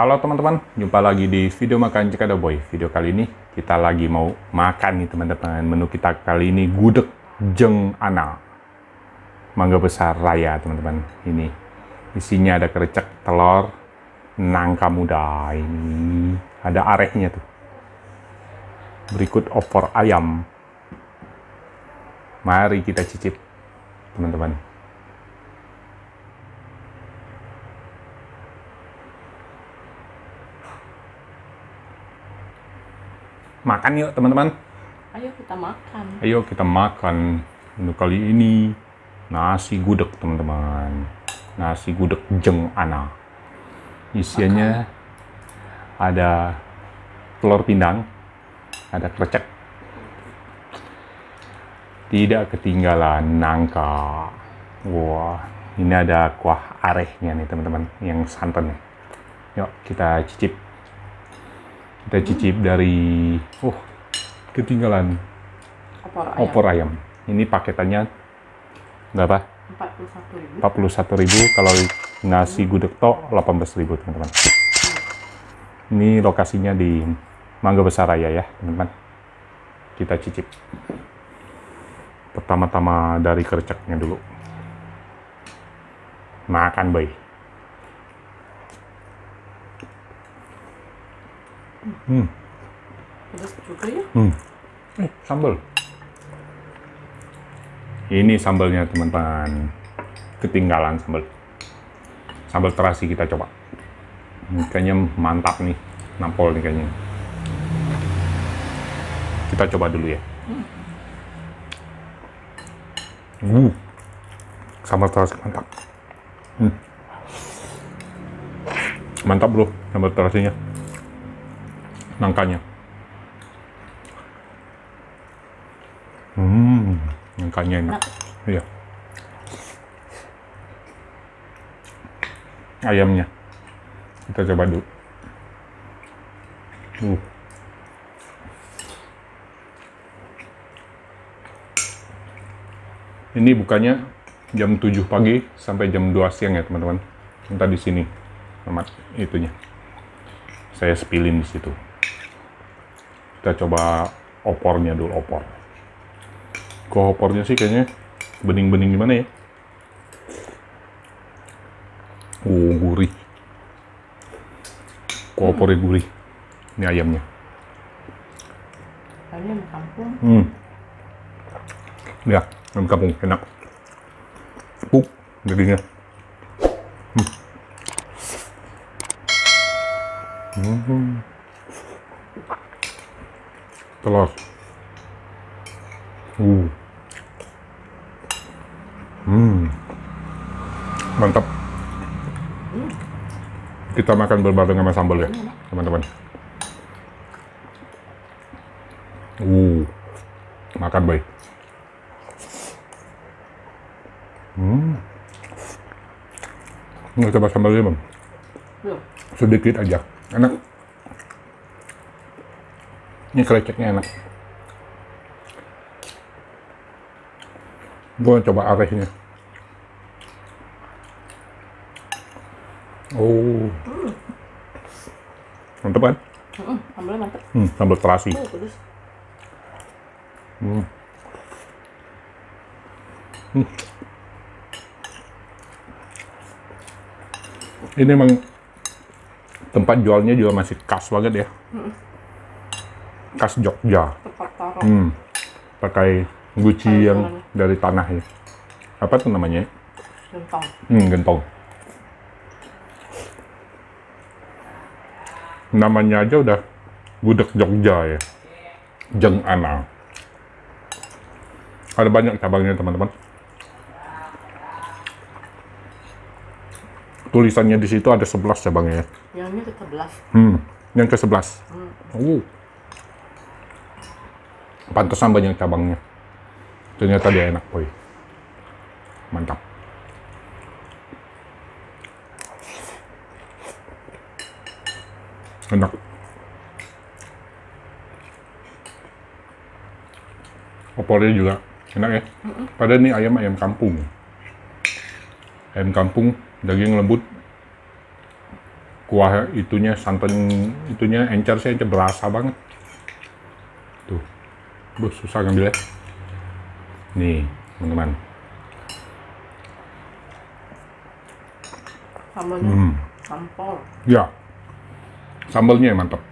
Halo teman-teman, jumpa lagi di video makan Cikada Boy. Video kali ini kita lagi mau makan nih teman-teman. Menu kita kali ini gudeg jeng ana, mangga besar raya teman-teman. Ini isinya ada kerecek telur, nangka muda. Ini ada arehnya tuh. Berikut opor ayam. Mari kita cicip teman-teman. Makan yuk teman-teman. Ayo kita makan. Ayo kita makan. Menu kali ini nasi gudeg teman-teman. Nasi gudeg jeng ana. Isiannya ada telur pindang, ada krecek, tidak ketinggalan nangka. Wah, ini ada kuah arehnya nih teman-teman, yang santan nih. Yuk kita cicip. Kita cicip dari ketinggalan opor ayam. Ini paketannya berapa? 41.000. Kalau nasi gudeg tok 18.000 teman-teman. Ini lokasinya di Mangga Besar Raya ya teman-teman. Kita cicip. Pertama-tama dari kereceknya dulu. Makan boy. Pedas juga ya? Sambal. Ini sambalnya teman-teman. Ketinggalan sambal. Sambal terasi kita coba. Ini kayaknya mantap nih. Nampol nih kayaknya. Kita coba dulu ya. Sambal terasi mantap. Mantap bro, sambal terasinya. Nangkanya. Nangkanya enak. Iya. Ayamnya. Kita coba dulu. Ini bukanya jam 7 pagi sampai jam 2 siang ya teman-teman. Entah di sini. Sama itunya. Saya spillin di situ. Kita coba opornya dulu, opor. Kok opornya sih kayaknya bening-bening gimana ya? Gurih. Kok opornya gurih. Ini ayamnya. Ayam kampung. Ya, ayam kampung enak. Empuk dagingnya. Telur. Mantap. Kita makan berbareng sama sambal ya, teman-teman. Makan baik. Nggak coba sambalnya bang? Belum. Sedikit aja. Enak. Ini kereceknya enak. Gue coba arehnya. Mantap kan? Sambalnya mantap. Sambal terasi. Pedas. Ini emang tempat jualnya juga masih khas banget ya. Khas Jogja. Tepat taruh. Pakai guci yang dari tanah ya. Apa tuh namanya? Gentong. Gentong. Namanya aja udah gudeg Jogja ya. Jeng ana. Ada banyak cabangnya teman-teman. Tulisannya di situ ada 11 cabangnya ya. Yang ini ke-11. Yang ke-11. Pantesan banyak cabangnya. Ternyata dia enak, boy. Mantap. Enak. Opornya juga enak ya. Padahal ini ayam kampung. Ayam kampung, daging lembut, kuah itunya, santan itunya, encer sih berasa banget. Tuh, susah ngambilnya. Nih, teman-teman. Sambalnya campur. Ya, sambalnya mantap.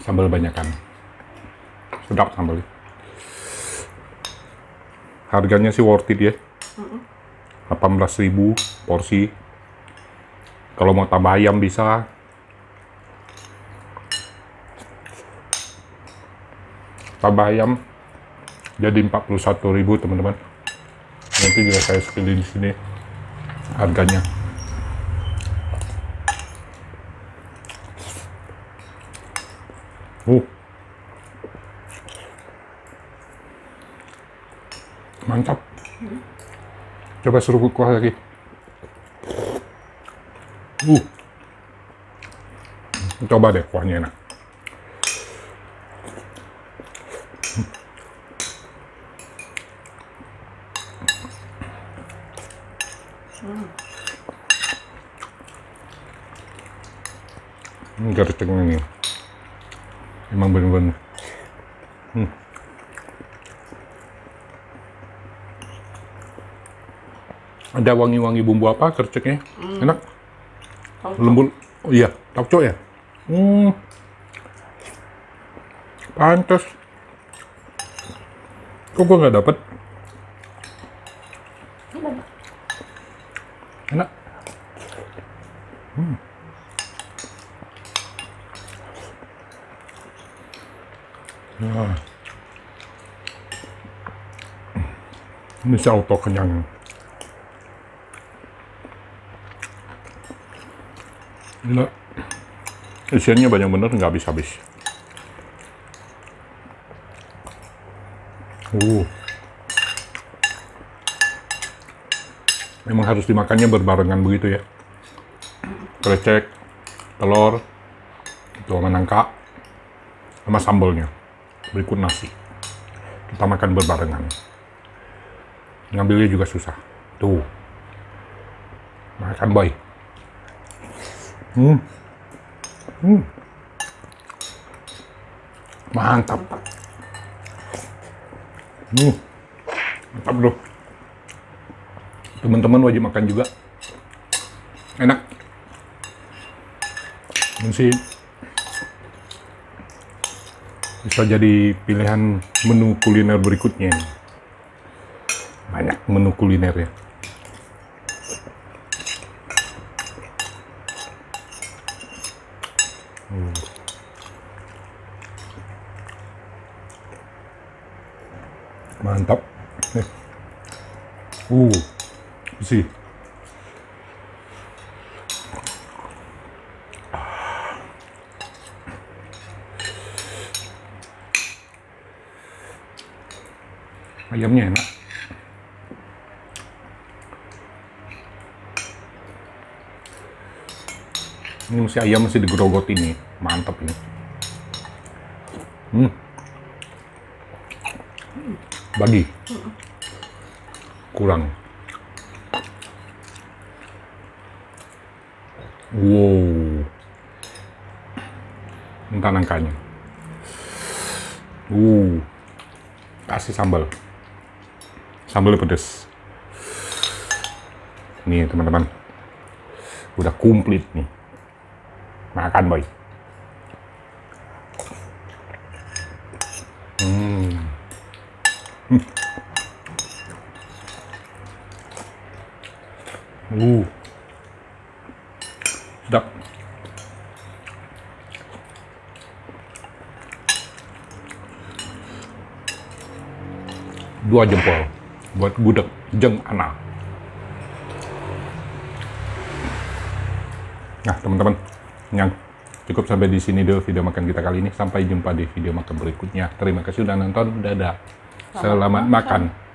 Sambal banyakan. Sedap sambalnya. Harganya sih worth it ya. 18.000 porsi. Kalau mau tambah ayam bisa. Tambah ayam jadi 41.000 teman-teman. Nanti juga saya sekali di sini harganya. Mantap. Coba seruput kuah lagi. Coba deh kuahnya enak. Gercengnya nih. Emang bener-bener. Ada wangi-wangi bumbu apa gerceknya? Enak. Tauco. Lembut. Oh iya, tauco ya. Pantes. Kok gua nggak dapet? Ini banyak. Enak. Nah. Ini si auto kenyang. Gila. Isiannya banyak bener, nggak habis-habis. Memang harus dimakannya berbarengan begitu ya. Krecek, telur, itu sama nangka, sama sambalnya. Berikut nasi. Kita makan berbarengan. Ngambilnya juga susah. Tuh. Makan boy. Mantap. Mantap bro. Teman-teman wajib makan juga. Enak. Ini sih bisa jadi pilihan menu kuliner berikutnya. Banyak menu kuliner ya. Mantap. Sih. Ayamnya enak. Ini masih ayam masih digerogot ini, mantap ini. Bagi. Kurang. Wow. Entah nangkanya. Kasih sambal. Sambalnya pedas. Nih teman-teman. Udah komplit nih. Makan boy. Sedap. Dua jempol buat gudeg jeung ana. Nah teman-teman, yang cukup sampai di sini dulu video makan kita kali ini. Sampai jumpa di video makan berikutnya. Terima kasih sudah nonton. Dadah. Selamat makan.